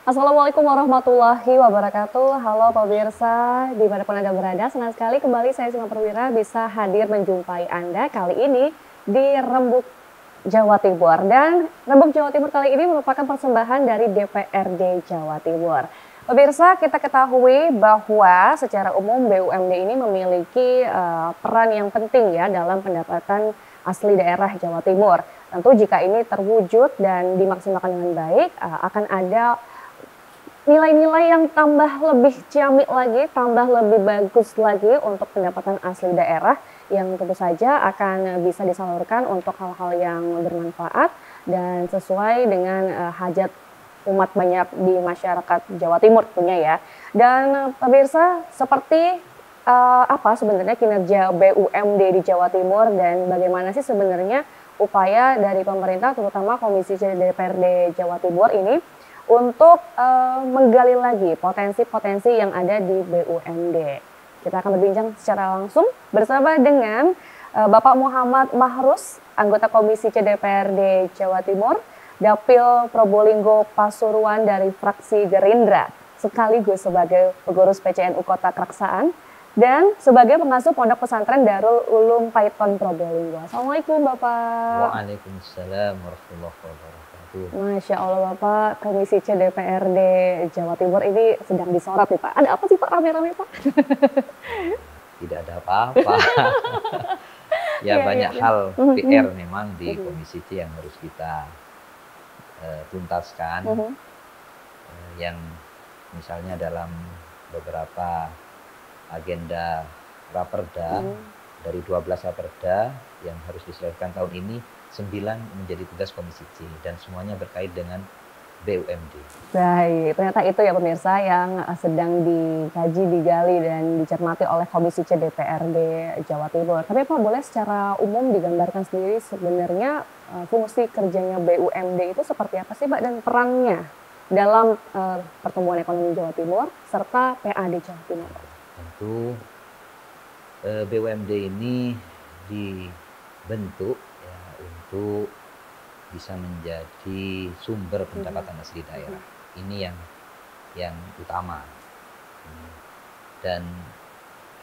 Assalamualaikum warahmatullahi wabarakatuh. Halo pemirsa, dimanapun Anda berada, senang sekali kembali saya Sima Perwira bisa hadir menjumpai Anda kali ini di Rembuk Jawa Timur. Dan Rembuk Jawa Timur kali ini merupakan persembahan dari DPRD Jawa Timur. Pemirsa, kita ketahui bahwa secara umum BUMD ini memiliki peran yang penting ya dalam pendapatan asli daerah Jawa Timur. Tentu jika ini terwujud dan dimaksimalkan dengan baik, akan ada nilai-nilai yang tambah lebih ciamik lagi, tambah lebih bagus lagi untuk pendapatan asli daerah yang tentu saja akan bisa disalurkan untuk hal-hal yang bermanfaat dan sesuai dengan hajat umat banyak di masyarakat Jawa Timur tentunya ya. Dan pemirsa, seperti apa sebenarnya kinerja BUMD di Jawa Timur dan bagaimana sih sebenarnya upaya dari pemerintah terutama Komisi C DPRD Jawa Timur ini untuk menggali lagi potensi-potensi yang ada di BUMD. Kita akan berbincang secara langsung bersama dengan Bapak Muhammad Mahrus, anggota Komisi C DPRD Jawa Timur, Dapil Probolinggo Pasuruan dari fraksi Gerindra, sekaligus sebagai pengurus PCNU Kota Kraksaan, dan sebagai pengasuh Pondok Pesantren Darul Ulum Paiton Probolinggo. Assalamualaikum Bapak. Waalaikumsalam warahmatullahi wabarakatuh. Masya Allah Bapak, Komisi C DPRD Jawa Timur ini sedang disorot nih Pak. Ada apa sih Pak rame-rame Pak? Tidak ada apa-apa. Ya banyak hal PR memang di Komisi C yang harus kita tuntaskan. Yang misalnya dalam beberapa agenda Raperda, dari 12 Raperda yang harus diselesaikan tahun ini, 9 menjadi tugas Komisi C dan semuanya berkait dengan BUMD. Baik, ternyata itu ya pemirsa yang sedang dikaji, digali dan dicermati oleh Komisi C DPRD Jawa Timur. Tapi Pak, boleh secara umum digambarkan sendiri sebenarnya fungsi kerjanya BUMD itu seperti apa sih Pak dan perannya dalam pertumbuhan ekonomi Jawa Timur serta PAD Jawa Timur? Tentu BUMD ini dibentuk ya, untuk bisa menjadi sumber pendapatan asli daerah. Ini yang utama. Dan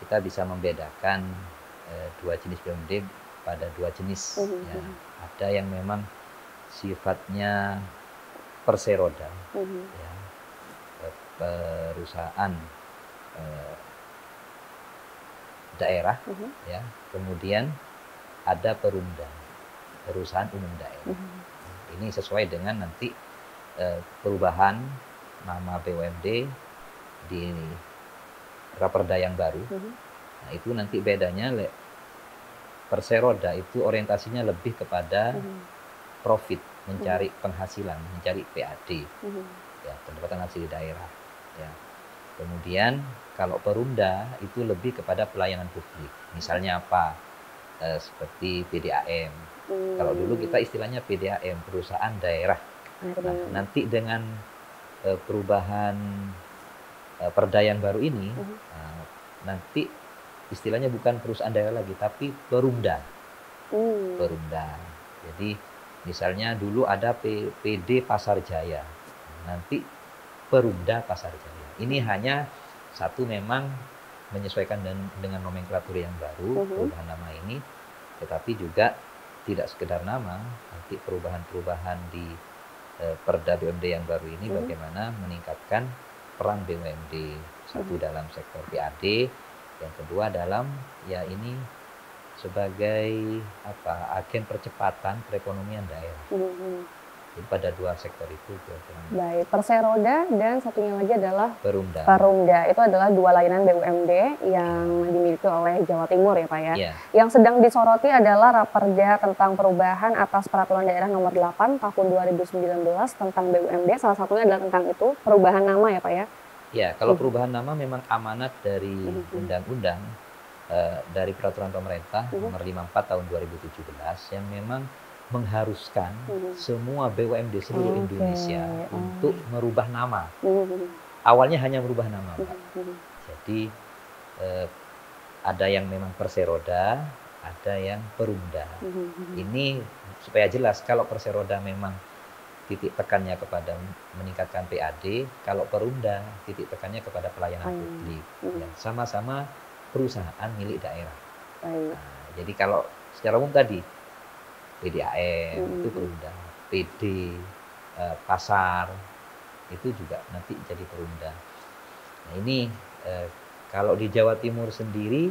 kita bisa membedakan dua jenis BUMD pada dua jenis. Ya. Ada yang memang sifatnya perseroda, ya, perusahaan daerah, ya. Kemudian ada perumda, perusahaan umum daerah. Ini sesuai dengan nanti perubahan nama BUMD di Raperda yang baru. Nah, itu nanti bedanya perseroda itu orientasinya lebih kepada profit, mencari penghasilan, mencari PAD, ya, pendapatan asli daerah. Ya. Kemudian kalau perumda itu lebih kepada pelayanan publik. Misalnya apa? Seperti PDAM. Kalau dulu kita istilahnya PDAM, perusahaan daerah. Nah, nanti dengan perubahan perda yang baru ini, nanti istilahnya bukan perusahaan daerah lagi, tapi perumda. Perumda. Jadi misalnya dulu ada PD Pasar Jaya, nanti perumda Pasar Jaya. Ini hanya satu memang menyesuaikan dengan nomenklatur yang baru, perubahan nama ini, tetapi juga tidak sekedar nama, nanti perubahan-perubahan di Perda BUMD yang baru ini bagaimana meningkatkan peran BUMD, satu dalam sektor PAD, yang kedua dalam ya ini sebagai agen percepatan perekonomian daerah. Jadi pada dua sektor itu. Baik, perseroda dan satunya lagi adalah perumda. Perumda. Itu adalah dua layanan BUMD yang dimiliki oleh Jawa Timur ya Pak ya. Yang sedang disoroti adalah Raperda tentang perubahan atas Peraturan Daerah Nomor 8 Tahun 2019 tentang BUMD. Salah satunya adalah tentang itu, perubahan nama ya Pak ya. Ya, kalau perubahan nama memang amanat dari undang-undang dari peraturan pemerintah Nomor 54 Tahun 2017 yang memang mengharuskan semua BUMD seluruh Indonesia untuk merubah nama. Awalnya hanya merubah nama, Pak. Jadi ada yang memang perseroda, ada yang perumda. Ini supaya jelas, kalau perseroda memang titik tekannya kepada meningkatkan PAD, kalau Perumda titik tekannya kepada pelayanan publik. Ya, sama-sama perusahaan milik daerah. Nah, jadi kalau secara umum tadi PDAM itu Perumda, PD, pasar itu juga nanti jadi Perumda. Nah ini kalau di Jawa Timur sendiri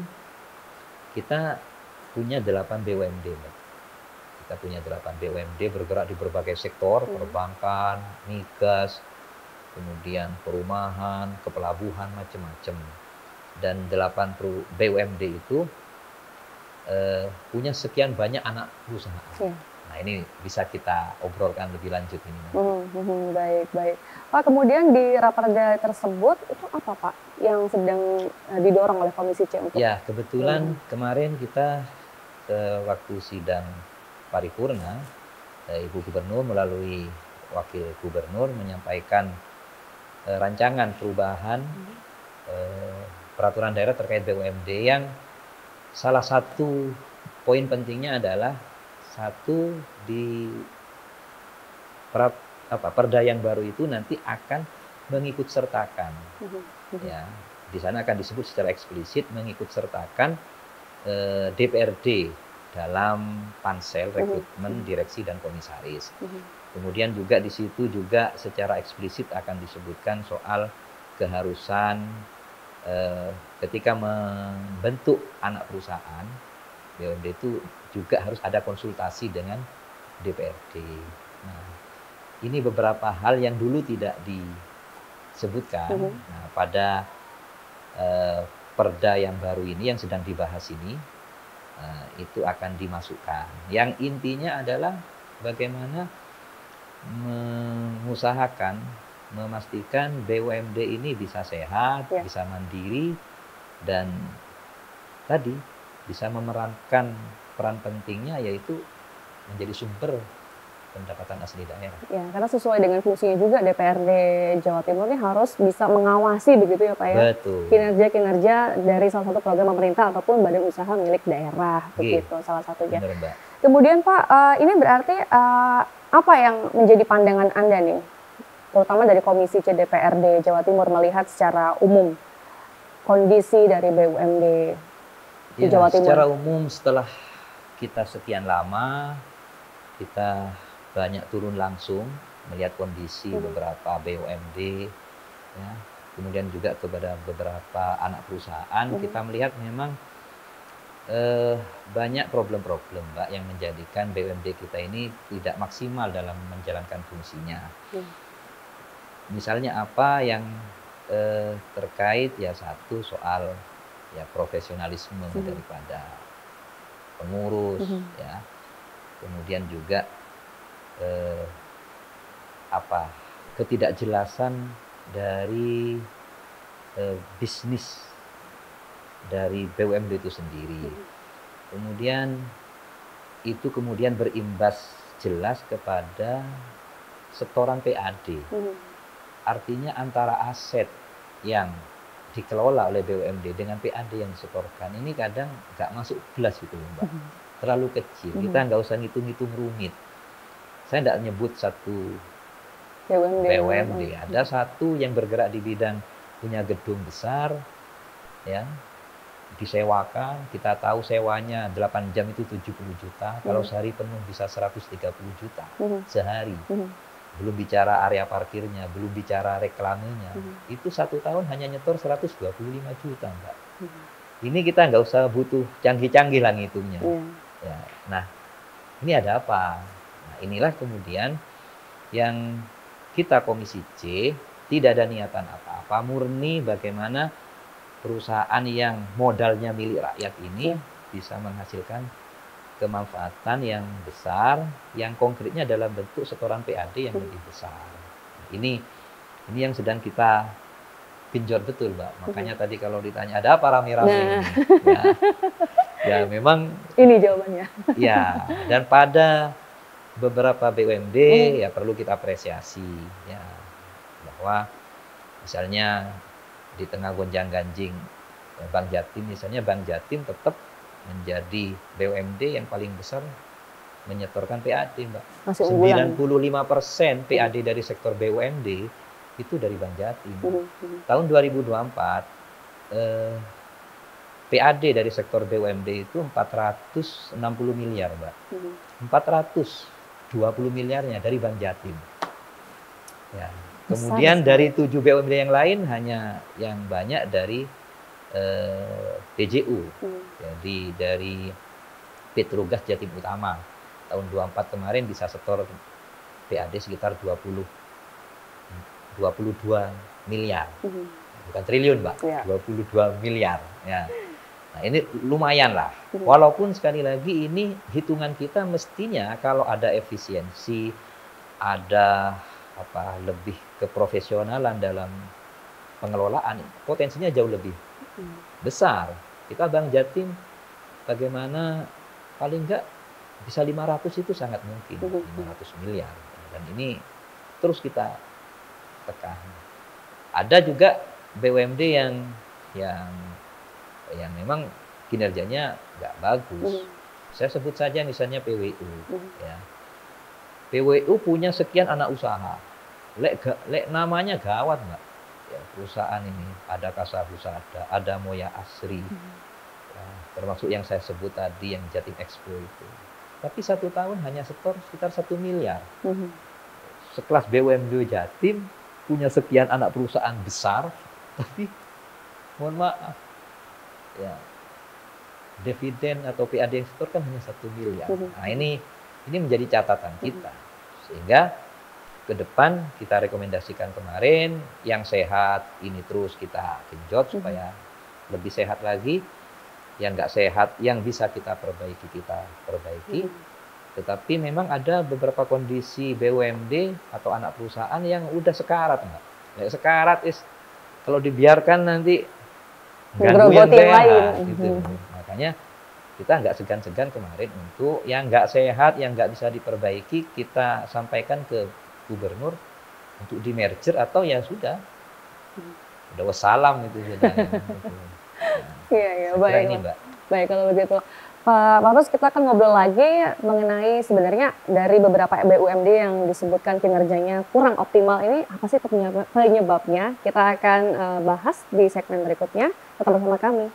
kita punya 8 BUMD, Mbak. Kita punya 8 BUMD bergerak di berbagai sektor, perbankan, migas, kemudian perumahan, kepelabuhan, macam-macam. Dan 8 BUMD itu punya sekian banyak anak perusahaan. Nah ini bisa kita obrolkan lebih lanjut ini. Baik. Pak, kemudian di raperda tersebut itu apa Pak yang sedang didorong oleh Komisi C untuk? Ya kebetulan kemarin kita waktu sidang paripurna, Ibu Gubernur melalui Wakil Gubernur menyampaikan rancangan perubahan peraturan daerah terkait BUMD yang salah satu poin pentingnya adalah satu di perda yang baru itu nanti akan mengikut sertakan, ya di sana akan disebut secara eksplisit mengikut sertakan DPRD dalam pansel rekrutmen direksi dan komisaris. Kemudian juga di situ juga secara eksplisit akan disebutkan soal keharusan ketika membentuk anak perusahaan BUMD itu juga harus ada konsultasi dengan DPRD. Nah, ini beberapa hal yang dulu tidak disebutkan. Nah, pada perda yang baru ini yang sedang dibahas ini itu akan dimasukkan. Yang intinya adalah bagaimana mengusahakan, memastikan BUMD ini bisa sehat, bisa mandiri, dan tadi bisa memerankan peran pentingnya yaitu menjadi sumber pendapatan asli daerah. Ya, karena sesuai dengan fungsinya juga DPRD Jawa Timur ini harus bisa mengawasi begitu ya Pak ya. Betul. Kinerja dari salah satu program pemerintah ataupun badan usaha milik daerah begitu salah satunya. Benar, Mbak. Kemudian Pak, ini berarti apa yang menjadi pandangan Anda nih, terutama dari Komisi C DPRD Jawa Timur melihat secara umum kondisi dari BUMD di Jawa Timur? Secara umum setelah kita sekian lama, kita banyak turun langsung melihat kondisi beberapa BUMD, ya, kemudian juga kepada beberapa anak perusahaan, kita melihat memang banyak problem-problem, Mbak, yang menjadikan BUMD kita ini tidak maksimal dalam menjalankan fungsinya. Misalnya apa yang terkait ya satu soal ya profesionalisme daripada pengurus, ya, kemudian juga ketidakjelasan dari bisnis dari BUMD itu sendiri. Kemudian itu kemudian berimbas jelas kepada setoran PAD. Artinya antara aset yang dikelola oleh BUMD dengan PAD yang disetorkan ini kadang nggak masuk gelas gitu Mbak. Terlalu kecil, kita nggak usah ngitung-ngitung rumit. Saya nggak nyebut satu BUMD. Ada satu yang bergerak di bidang punya gedung besar, ya, disewakan, kita tahu sewanya 8 jam itu 70 juta, kalau sehari penuh bisa 130 juta sehari. Belum bicara area parkirnya, belum bicara reklamenya. Itu 1 tahun hanya nyetor 125 juta, Mbak. Ini kita nggak usah butuh canggih-canggih lah ngitungnya. Ya, nah, ini ada apa? Nah, inilah kemudian yang kita Komisi C tidak ada niatan apa-apa, murni bagaimana perusahaan yang modalnya milik rakyat ini bisa menghasilkan kemanfaatan yang besar, yang konkretnya dalam bentuk setoran PAD yang lebih besar. Ini yang sedang kita genjot betul, Mbak. Makanya tadi kalau ditanya ada apa rame-rame, ya memang ini jawabannya. Ya, dan pada beberapa BUMD ya perlu kita apresiasi, ya, bahwa misalnya di tengah gonjang-ganjing Bank Jatim, misalnya Bank Jatim tetap menjadi BUMD yang paling besar menyetorkan PAD, Mbak. Masih unggulan. 95% PAD dari sektor BUMD itu dari Bank Jatim. Tahun 2024 PAD dari sektor BUMD itu 460 miliar, Mbak. 420 miliarnya dari Bank Jatim. Ya. Kemudian dari 7 BUMD yang lain hanya yang banyak dari PJU. Jadi dari Petrogas Jatim Utama. Tahun 24 kemarin bisa setor PAD sekitar 22 miliar. Bukan triliun, Mbak. 22 miliar. Ya. Nah, ini lumayan lah. Walaupun sekali lagi ini hitungan kita mestinya kalau ada efisiensi, ada lebih keprofesionalan dalam pengelolaan, potensinya jauh lebih besar. Kita Bank Jatim bagaimana paling enggak bisa 500 itu sangat mungkin, 500 miliar. Dan ini terus kita tekan. Ada juga BUMD yang memang kinerjanya nggak bagus. Saya sebut saja misalnya PWU. Ya. PWU punya sekian anak usaha. Lek namanya gawat, Mbak. Ya, perusahaan ini ada Kasabusada, ada Moya Asri, ya, termasuk yang saya sebut tadi yang Jatim Expo itu. Tapi 1 tahun hanya setor sekitar 1 miliar. Sekelas BUMD Jatim punya sekian anak perusahaan besar, tapi mohon maaf, ya dividen atau PAD yang setor kan hanya 1 miliar. Nah ini menjadi catatan kita, sehingga ke depan kita rekomendasikan kemarin yang sehat ini terus kita genjot supaya lebih sehat lagi, yang nggak sehat yang bisa kita perbaiki. Tetapi memang ada beberapa kondisi BUMD atau anak perusahaan yang udah sekarat, Mbak. Ya, sekarat kalau dibiarkan nanti ganggu yang sehat, gitu. Makanya kita nggak segan-segan kemarin untuk yang nggak sehat, yang nggak bisa diperbaiki, kita sampaikan ke gubernur untuk di merger atau ya sudah wassalam itu sudah. Iya, baik. Ini, Mbak. Baik, kalau begitu. Pak Patus, kita akan ngobrol lagi mengenai sebenarnya dari beberapa BUMD yang disebutkan kinerjanya kurang optimal ini, apa sih penyebabnya? Kita akan bahas di segmen berikutnya. Tetap bersama kami.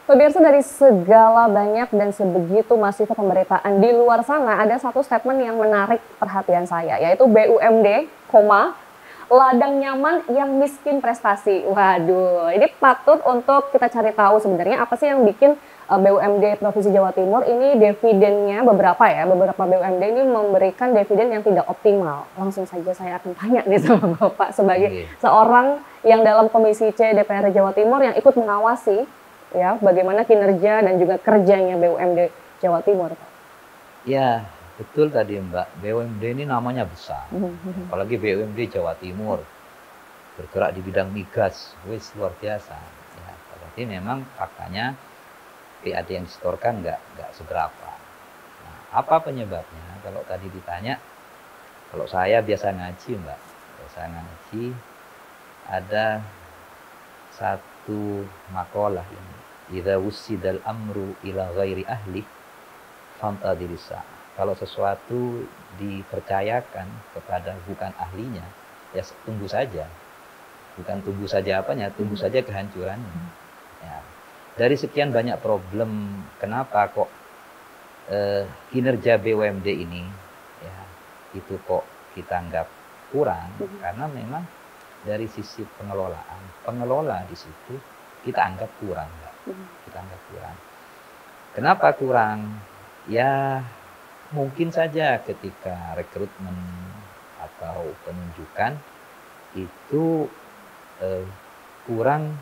Pemirsa, dari segala banyak dan sebegitu masifnya pemberitaan di luar sana, ada satu statement yang menarik perhatian saya, yaitu BUMD, ladang nyaman yang miskin prestasi. Waduh, ini patut untuk kita cari tahu sebenarnya apa sih yang bikin BUMD Provinsi Jawa Timur ini dividennya beberapa BUMD ini memberikan dividen yang tidak optimal. Langsung saja saya akan tanya nih sama Bapak sebagai seorang yang dalam Komisi C DPR Jawa Timur yang ikut mengawasi ya bagaimana kinerja dan juga kerjanya BUMD Jawa Timur, Pak. Ya, betul tadi, Mbak. BUMD ini namanya besar. Apalagi BUMD Jawa Timur. Bergerak di bidang migas. Wis luar biasa. Ya, berarti memang faktanya PAD yang disetorkan nggak seberapa. Nah, apa penyebabnya? Kalau tadi ditanya, kalau saya biasa ngaji, Mbak. Biasa ngaji, ada satu makalah ini. Idza wussidal amru ila ghairi ahli fantadilisa. Kalau sesuatu dipercayakan kepada bukan ahlinya, ya tunggu saja. Bukan tunggu saja apanya, tunggu saja kehancurannya. Ya. Dari sekian banyak problem, kenapa kok kinerja BUMD ini ya itu kok kita anggap kurang? Karena memang dari sisi pengelola di situ kita anggap kurang, Mbak. Kita anggap kurang. Kenapa kurang? Ya mungkin saja ketika rekrutmen atau penunjukan itu kurang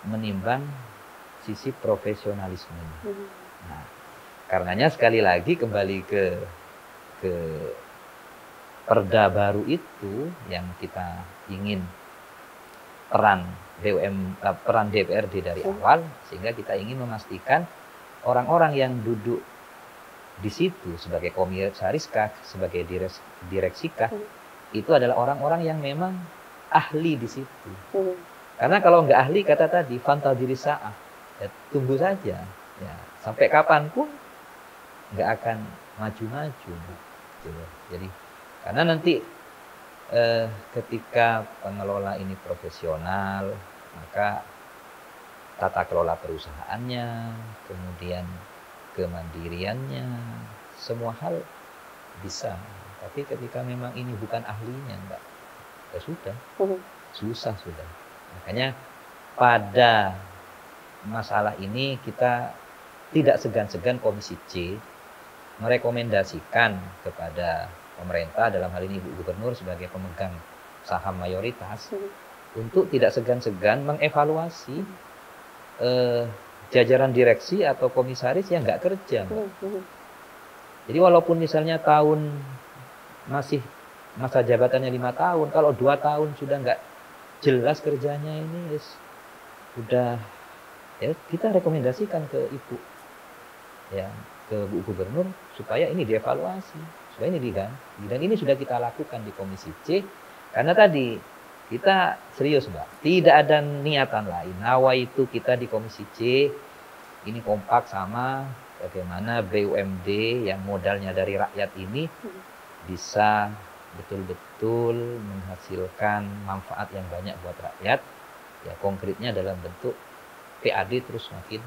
menimbang sisi profesionalisme. Nah, karenanya sekali lagi kembali ke perda baru itu yang kita ingin peran DPRD dari awal, sehingga kita ingin memastikan orang-orang yang duduk di situ sebagai komisaris K, sebagai direksi K, itu adalah orang-orang yang memang ahli di situ. Karena kalau nggak ahli, kata tadi, fanta diri saat, ya, tunggu saja. Ya, sampai kapanpun nggak akan maju-maju. Gitu. Jadi, karena nanti ketika pengelola ini profesional, maka tata kelola perusahaannya, kemudian kemandiriannya, semua hal bisa. Tapi ketika memang ini bukan ahlinya, enggak, ya sudah, susah sudah. Makanya pada masalah ini kita tidak segan-segan Komisi C merekomendasikan kepada pemerintah, dalam hal ini Ibu Gubernur sebagai pemegang saham mayoritas, untuk tidak segan-segan mengevaluasi jajaran direksi atau komisaris yang nggak kerja. Jadi walaupun misalnya masih masa jabatannya 5 tahun, kalau 2 tahun sudah nggak jelas kerjanya ini, sudah, ya kita rekomendasikan ke Ibu, ya, ke Bu Gubernur supaya ini dievaluasi, supaya ini diganti. Dan ini sudah kita lakukan di Komisi C, karena tadi kita serius, Mbak, tidak ada niatan lain. Nawa itu kita di Komisi C ini kompak sama bagaimana BUMD yang modalnya dari rakyat ini bisa betul-betul menghasilkan manfaat yang banyak buat rakyat, ya konkretnya dalam bentuk PAD terus makin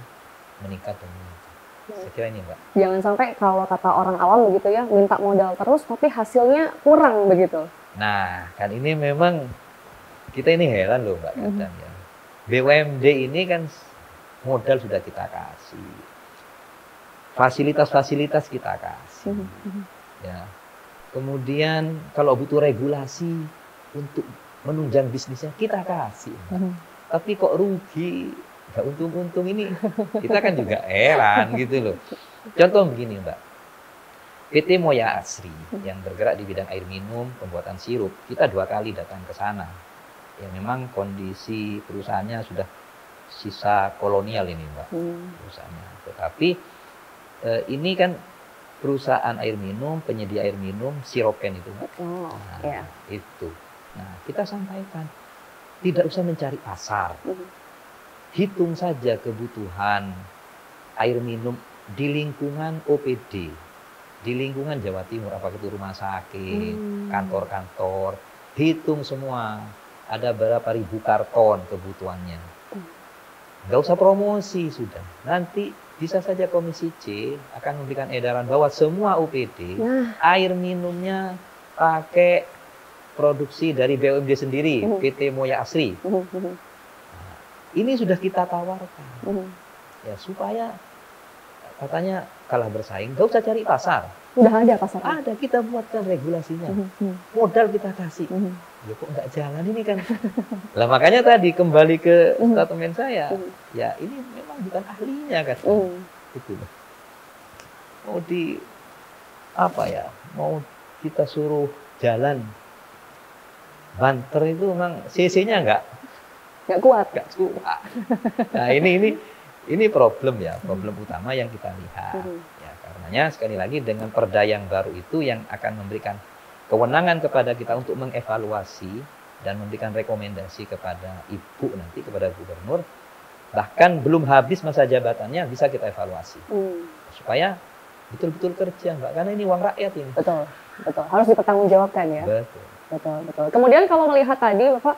meningkat dan meningkat. Saya kira ini, Mbak. Jangan sampai kalau kata orang awam begitu ya, minta modal terus tapi hasilnya kurang begitu. Nah, kan ini memang kita ini heran loh, Mbak, kadang ya. BUMD ini kan modal sudah kita kasih, fasilitas-fasilitas kita kasih, ya. Kemudian kalau butuh regulasi untuk menunjang bisnisnya kita kasih, tapi kok rugi, nggak untung-untung, ini kita kan juga heran gitu loh. Contoh begini, Mbak, PT Moya Asri yang bergerak di bidang air minum, pembuatan sirup, kita 2 kali datang ke sana. Ya memang kondisi perusahaannya sudah sisa kolonial ini, Mbak, perusahaannya. Tetapi ini kan perusahaan air minum, penyedia air minum, siropen itu, Mbak. Itu. Nah, kita sampaikan, tidak usah mencari pasar. Hitung saja kebutuhan air minum di lingkungan OPD, di lingkungan Jawa Timur, apakah itu rumah sakit, kantor-kantor, hitung semua. Ada berapa ribu karton kebutuhannya. Nggak usah promosi sudah. Nanti bisa saja Komisi C akan memberikan edaran bahwa semua OPD air minumnya pakai produksi dari BUMD sendiri, PT Moya Asri. Nah, ini sudah kita tawarkan, ya, supaya katanya kalah bersaing, nggak usah cari pasar. Udah ada pasar? Ada, kita buatkan regulasinya, modal kita kasih. Ya kok nggak jalan ini kan? Lah makanya tadi kembali ke statement saya, ya ini memang bukan ahlinya kan? Itu mau mau kita suruh jalan banter itu memang CC-nya nggak kuat. Nah ini problem ya, problem utama yang kita lihat. Ya, karenanya sekali lagi dengan perda yang baru itu yang akan memberikan kewenangan kepada kita untuk mengevaluasi dan memberikan rekomendasi kepada Ibu nanti, kepada Gubernur, bahkan belum habis masa jabatannya bisa kita evaluasi supaya betul-betul kerja, Mbak, karena ini uang rakyat ini. Betul, harus dipertanggungjawabkan ya. Betul. Kemudian kalau melihat tadi Bapak,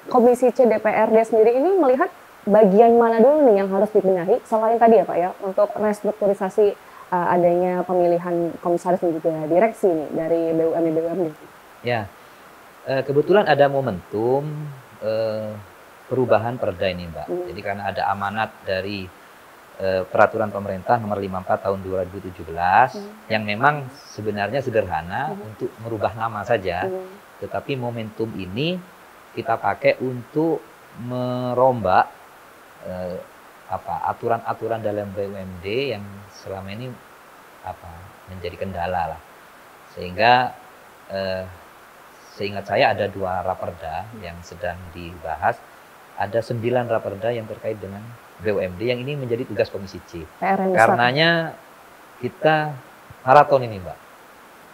Komisi C DPRD sendiri ini melihat bagian mana dulu nih yang harus dibenahi selain tadi ya Pak ya, untuk restrukturisasi adanya pemilihan komisaris dan juga direksi nih dari BUMD. Ya, kebetulan ada momentum perubahan perda ini, Mbak. Jadi karena ada amanat dari peraturan pemerintah nomor 54 tahun 2017 yang memang sebenarnya sederhana untuk merubah nama saja, tetapi momentum ini kita pakai untuk merombak aturan-aturan dalam BUMD yang selama ini menjadi kendala lah, sehingga seingat saya ada 2 raperda yang sedang dibahas, ada 9 raperda yang terkait dengan BUMD yang ini menjadi tugas Komisi C. Karenanya kita maraton ini, Mbak,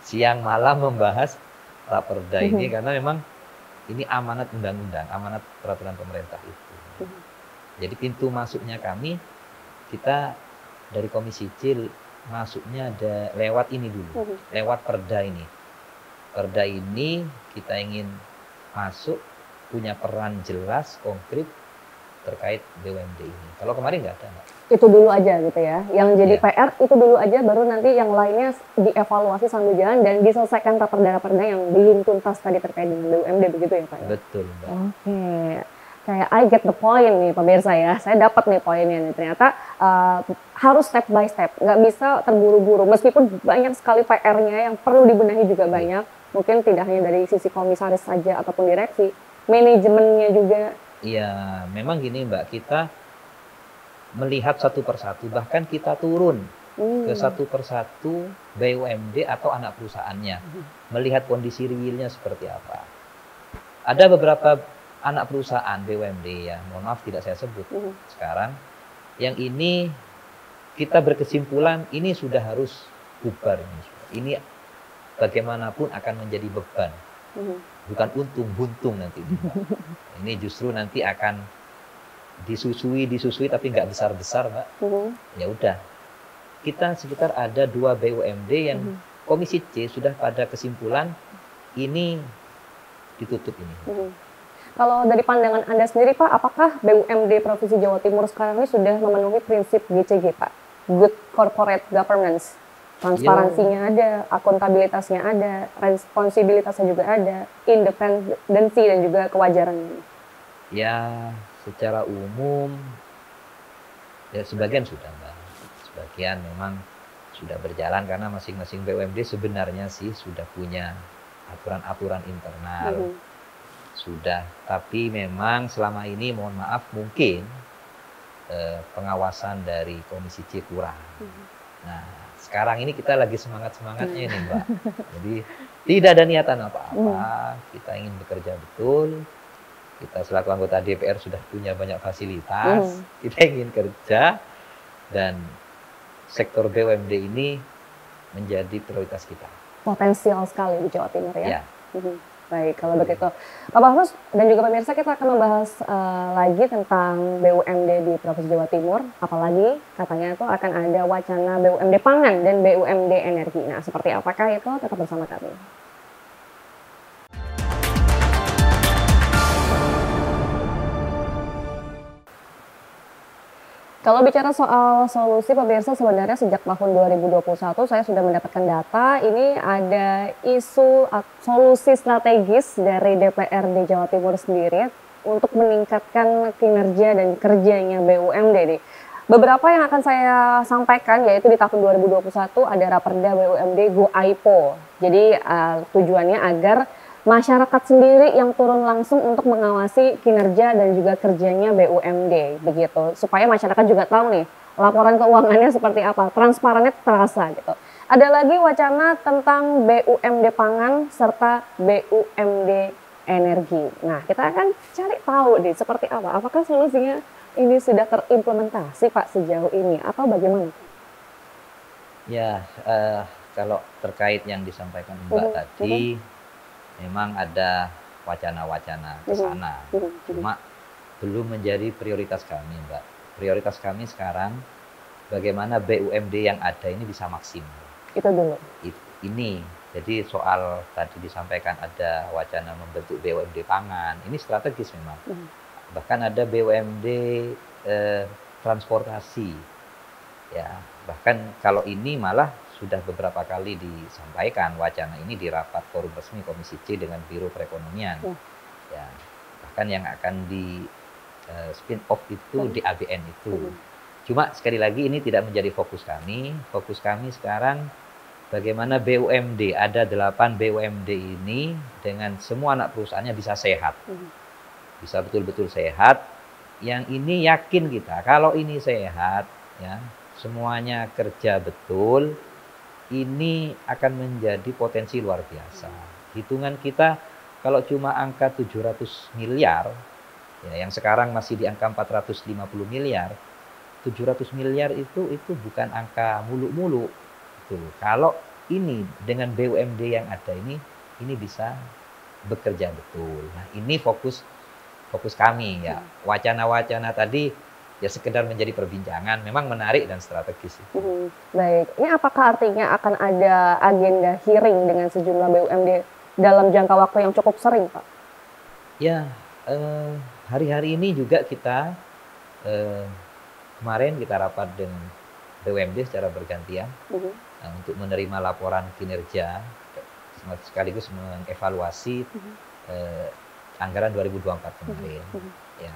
siang malam membahas raperda ini karena memang ini amanat undang-undang, amanat peraturan pemerintah itu. Jadi pintu masuknya kami, kita dari Komisi C masuknya ada lewat ini dulu, lewat perda ini. Perda ini kita ingin masuk, punya peran jelas, konkret terkait BUMD ini. Kalau kemarin nggak ada, Mbak. Itu dulu aja gitu ya. Yang jadi Iya. PR itu dulu aja, baru nanti yang lainnya dievaluasi sambil jalan dan diselesaikan raperda-raperda yang belum tuntas tadi terkait dengan BUMD, begitu ya Pak ya? Betul, Mbak. Oke. Kayak I get the point nih pemirsa ya. Saya dapat nih poinnya nih. Ternyata harus step by step. Nggak bisa terburu-buru. Meskipun banyak sekali PR-nya yang perlu dibenahi juga banyak. Mungkin tidak hanya dari sisi komisaris saja ataupun direksi. Manajemennya juga. Iya, memang gini Mbak, kita melihat satu persatu, bahkan kita turun ke satu persatu BUMD atau anak perusahaannya, melihat kondisi realnya seperti apa. Ada beberapa anak perusahaan BUMD ya, mohon maaf tidak saya sebut sekarang, yang ini kita berkesimpulan ini sudah harus bubar. Ini bagaimanapun akan menjadi beban, bukan untung, buntung nanti. Ini justru nanti akan disusui tapi nggak besar-besar, Mbak. Ya udah, kita sekitar ada 2 BUMD yang Komisi C sudah pada kesimpulan ini ditutup ini. Kalau dari pandangan Anda sendiri Pak, apakah BUMD Provinsi Jawa Timur sekarang ini sudah memenuhi prinsip GCG Pak? Good Corporate Governance. Transparansinya ada, akuntabilitasnya ada, responsibilitasnya juga ada, independensi dan juga kewajarannya. Ya, secara umum ya sebagian sudah, Mbak. Sebagian memang sudah berjalan karena masing-masing BUMD sebenarnya sih sudah punya aturan-aturan internal. Sudah, tapi memang selama ini mohon maaf mungkin pengawasan dari Komisi C kurang. Nah, sekarang ini kita lagi semangat-semangatnya nih Mbak. Jadi tidak ada niatan apa-apa, kita ingin bekerja betul. Kita selaku anggota DPR sudah punya banyak fasilitas, kita ingin kerja dan sektor BUMD ini menjadi prioritas kita. Potensial sekali di Jawa Timur ya. Ya. Baik, kalau begitu. Pak Bahrus dan juga pemirsa, kita akan membahas lagi tentang BUMD di Provinsi Jawa Timur. Apalagi katanya itu akan ada wacana BUMD pangan dan BUMD energi. Nah, seperti apakah itu? Tetap bersama kami. Kalau bicara soal solusi pemirsa, sebenarnya sejak tahun 2021 saya sudah mendapatkan data, ini ada isu solusi strategis dari DPRD Jawa Timur sendiri untuk meningkatkan kinerja dan kerjanya BUMD nih. Beberapa yang akan saya sampaikan yaitu di tahun 2021 ada Raperda BUMD Go AIPO. Jadi tujuannya agar masyarakat sendiri yang turun langsung untuk mengawasi kinerja dan juga kerjanya BUMD begitu, supaya masyarakat juga tahu nih laporan keuangannya seperti apa, transparannya terasa gitu. Ada lagi wacana tentang BUMD pangan serta BUMD energi. Nah, kita akan cari tahu nih seperti apa, apakah solusinya ini sudah terimplementasi Pak sejauh ini atau bagaimana? Ya, kalau terkait yang disampaikan Mbak tadi, memang ada wacana-wacana ke sana, cuma belum menjadi prioritas kami, Mbak. Prioritas kami sekarang bagaimana BUMD yang ada ini bisa maksimal. Itu dulu. Ini, jadi soal tadi disampaikan ada wacana membentuk BUMD pangan, ini strategis memang. Bahkan ada BUMD transportasi, ya. Bahkan kalau ini malah sudah beberapa kali disampaikan wacana ini di rapat forum resmi Komisi C dengan Biro Perekonomian. Ya, bahkan yang akan di spin off itu di ABN itu. Cuma sekali lagi ini tidak menjadi fokus kami. Fokus kami sekarang bagaimana BUMD, ada 8 BUMD ini dengan semua anak perusahaannya bisa sehat. Bisa betul-betul sehat. Yang ini yakin kita kalau ini sehat ya, semuanya kerja betul, ini akan menjadi potensi luar biasa. Hitungan kita kalau cuma angka 700 miliar, ya, yang sekarang masih di angka 450 miliar, 700 miliar itu bukan angka muluk-muluk. Kalau ini dengan BUMD yang ada ini bisa bekerja betul. Nah, ini fokus kami ya. Wacana-wacana tadi ya sekedar menjadi perbincangan, memang menarik dan strategis itu. Baik, ini apakah artinya akan ada agenda hearing dengan sejumlah BUMD dalam jangka waktu yang cukup sering, Pak? Ya, hari-hari ini juga kita kemarin kita rapat dengan BUMD secara bergantian untuk menerima laporan kinerja sekaligus mengevaluasi anggaran 2024 kemarin. Ya.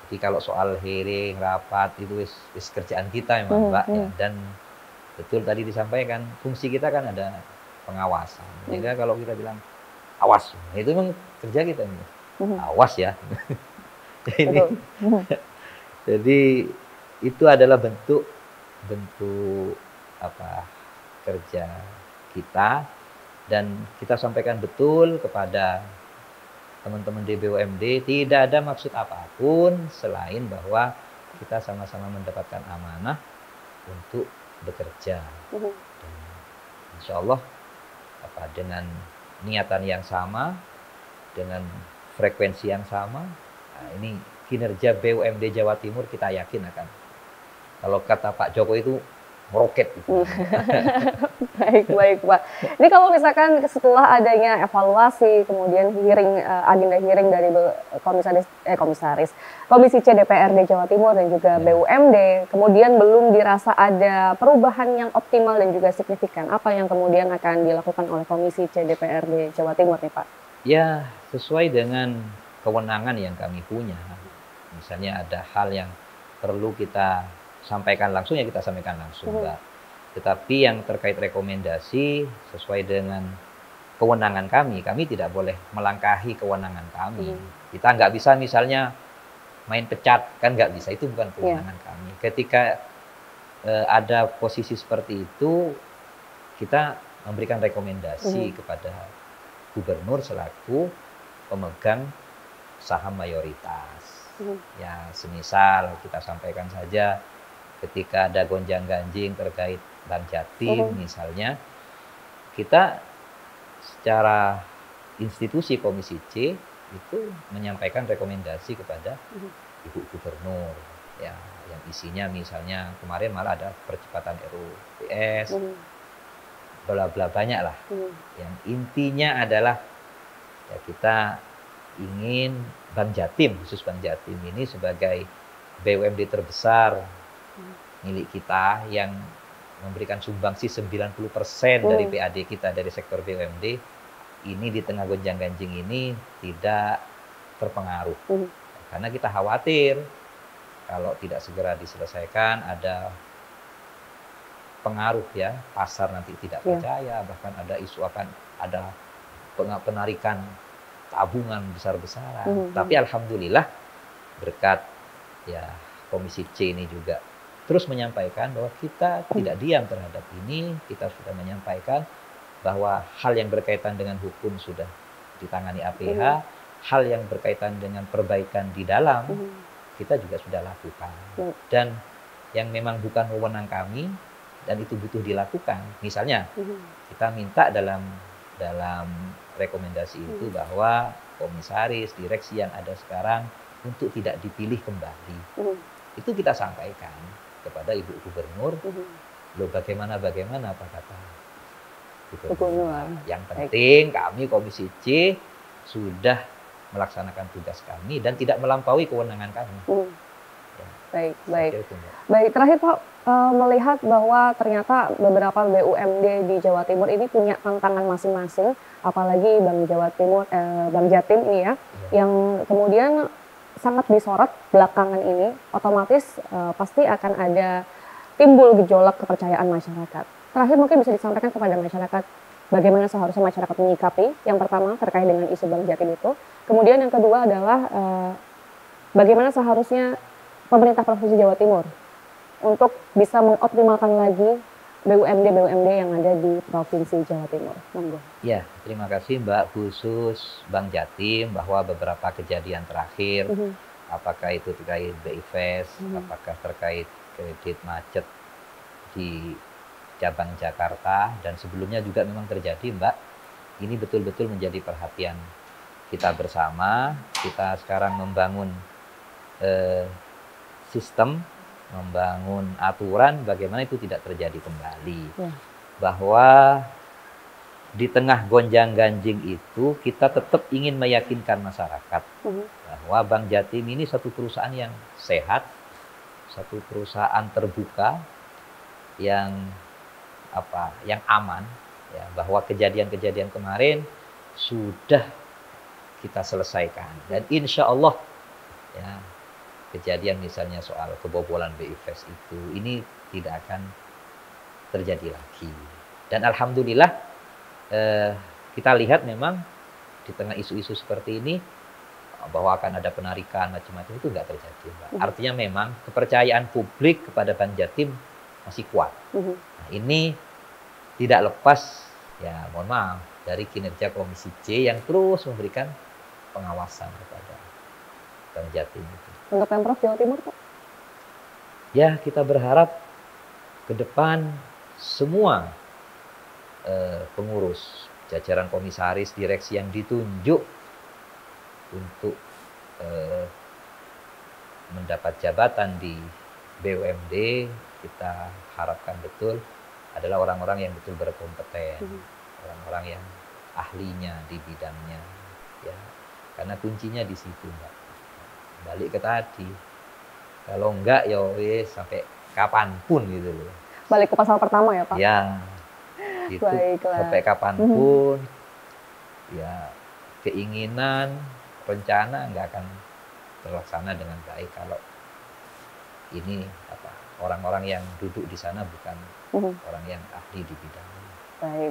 Jadi kalau soal hearing, rapat itu wis kerjaan kita memang Mbak ya. Dan betul tadi disampaikan fungsi kita kan ada pengawasan. Jadi kalau kita bilang awas, itu memang kerja kita ini. Awas ya. Jadi itu adalah bentuk apa kerja kita, dan kita sampaikan betul kepada teman-teman di BUMD, tidak ada maksud apapun selain bahwa kita sama-sama mendapatkan amanah untuk bekerja. Dan insya Allah dengan niatan yang sama, dengan frekuensi yang sama, nah ini kinerja BUMD Jawa Timur kita yakin akan, kalau kata Pak Jokowi itu meroket gitu. Baik Pak. Ini kalau misalkan setelah adanya evaluasi, kemudian hearing, agenda hearing dari Komisi C DPRD Jawa Timur dan juga BUMD, kemudian belum dirasa ada perubahan yang optimal dan juga signifikan, apa yang kemudian akan dilakukan oleh Komisi C DPRD Jawa Timur nih Pak? Ya, sesuai dengan kewenangan yang kami punya. Misalnya ada hal yang perlu kita sampaikan langsung, ya kita sampaikan langsung, Mbak. Tetapi yang terkait rekomendasi sesuai dengan kewenangan kami tidak boleh melangkahi kewenangan kami. Kita nggak bisa misalnya main pecat, kan nggak bisa, itu bukan kewenangan kami. Ketika ada posisi seperti itu, kita memberikan rekomendasi kepada gubernur selaku pemegang saham mayoritas. Ya, semisal kita sampaikan saja ketika ada gonjang-ganjing terkait Bank Jatim misalnya, kita secara institusi Komisi C itu menyampaikan rekomendasi kepada Ibu Gubernur, ya, yang isinya misalnya kemarin malah ada percepatan RUPS, bla bla banyak lah. Yang intinya adalah ya kita ingin Bank Jatim, khusus Bank Jatim ini sebagai BUMD terbesar milik kita yang memberikan sumbangsi 90% dari PAD kita dari sektor BUMD, ini di tengah gonjang-ganjing ini tidak terpengaruh. Karena kita khawatir kalau tidak segera diselesaikan ada pengaruh ya, pasar nanti tidak percaya, bahkan ada isu akan ada penarikan tabungan besar-besaran. Tapi alhamdulillah berkat ya Komisi C ini juga terus menyampaikan bahwa kita tidak diam terhadap ini, kita sudah menyampaikan bahwa hal yang berkaitan dengan hukum sudah ditangani APH, hal yang berkaitan dengan perbaikan di dalam kita juga sudah lakukan. Dan yang memang bukan wewenang kami dan itu butuh dilakukan, misalnya kita minta dalam rekomendasi itu bahwa komisaris, direksi yang ada sekarang untuk tidak dipilih kembali. Itu kita sampaikan kepada Ibu Gubernur. Loh, bagaimana Pak kata Gubernur. Yang penting kami Komisi C sudah melaksanakan tugas kami dan tidak melampaui kewenangan kami. Baik, terakhir Pak, melihat bahwa ternyata beberapa BUMD di Jawa Timur ini punya tantangan masing-masing, apalagi Bank Jatim ini ya, yang kemudian sangat disorot belakangan ini, otomatis pasti akan ada timbul gejolak kepercayaan masyarakat. Terakhir mungkin bisa disampaikan kepada masyarakat bagaimana seharusnya masyarakat menyikapi, yang pertama terkait dengan isu Bank Jatim itu, kemudian yang kedua adalah bagaimana seharusnya pemerintah Provinsi Jawa Timur untuk bisa mengoptimalkan lagi BUMD yang ada di Provinsi Jawa Timur. Monggo. Ya, terima kasih Mbak. Khusus Bank Jatim, bahwa beberapa kejadian terakhir, apakah itu terkait BI Fest, apakah terkait kredit macet di cabang Jakarta, dan sebelumnya juga memang terjadi Mbak ini betul-betul menjadi perhatian kita bersama. Kita sekarang membangun sistem, membangun aturan bagaimana itu tidak terjadi kembali. Ya. Bahwa di tengah gonjang-ganjing itu kita tetap ingin meyakinkan masyarakat bahwa Bank Jatim ini satu perusahaan yang sehat, satu perusahaan terbuka yang aman, ya, bahwa kejadian-kejadian kemarin sudah kita selesaikan dan insya Allah ya kejadian misalnya soal kebobolan BI Fest itu ini tidak akan terjadi lagi. Dan alhamdulillah kita lihat memang di tengah isu-isu seperti ini bahwa akan ada penarikan macam-macam itu nggak terjadi, Mbak. Artinya memang kepercayaan publik kepada Bank Jatim masih kuat. Nah, ini tidak lepas ya mohon maaf dari kinerja Komisi C yang terus memberikan pengawasan kepada Bank Jatim itu. Untuk Pemprov Jawa Timur, Pak? Ya, kita berharap ke depan semua pengurus, jajaran komisaris, direksi yang ditunjuk untuk mendapat jabatan di BUMD, kita harapkan betul adalah orang-orang yang betul berkompeten, orang-orang yang ahlinya di bidangnya, ya. Karena kuncinya di situ, Mbak. Balik ke tadi, kalau enggak ya wis sampai kapanpun gitu loh. Balik ke pasal pertama ya, Pak? Ya, itu sampai kapanpun, ya keinginan, rencana nggak akan terlaksana dengan baik kalau ini orang-orang yang duduk di sana bukan orang yang ahli di bidangnya.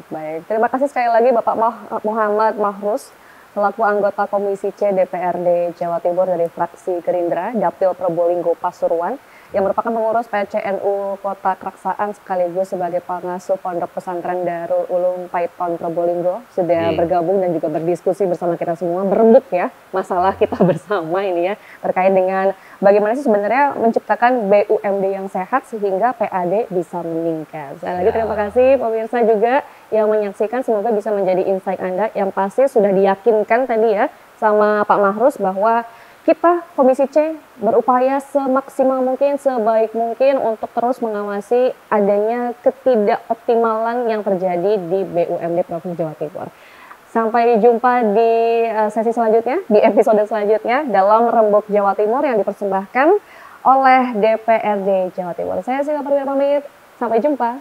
Baik. Terima kasih sekali lagi Bapak Muhammad Mahrus, selaku anggota Komisi C DPRD Jawa Timur dari fraksi Gerindra, Dapil Probolinggo Pasuruan, yang merupakan pengurus PCNU Kota Kraksaan sekaligus sebagai pengasuh Pondok Pesantren Darul Ulum Paiton Probolinggo, sudah bergabung dan juga berdiskusi bersama kita semua, berembuk ya masalah kita bersama ini ya, terkait dengan bagaimana sih sebenarnya menciptakan BUMD yang sehat sehingga PAD bisa meningkat. Sekali lagi terima kasih pemirsa juga yang menyaksikan, semoga bisa menjadi insight Anda yang pasti sudah diyakinkan tadi ya sama Pak Mahrus bahwa kita Komisi C berupaya semaksimal mungkin, sebaik mungkin untuk terus mengawasi adanya ketidakoptimalan yang terjadi di BUMD Provinsi Jawa Timur. Sampai jumpa di sesi selanjutnya, di episode selanjutnya dalam Rembuk Jawa Timur yang dipersembahkan oleh DPRD Jawa Timur. Saya Sila Perwira pamit, sampai jumpa.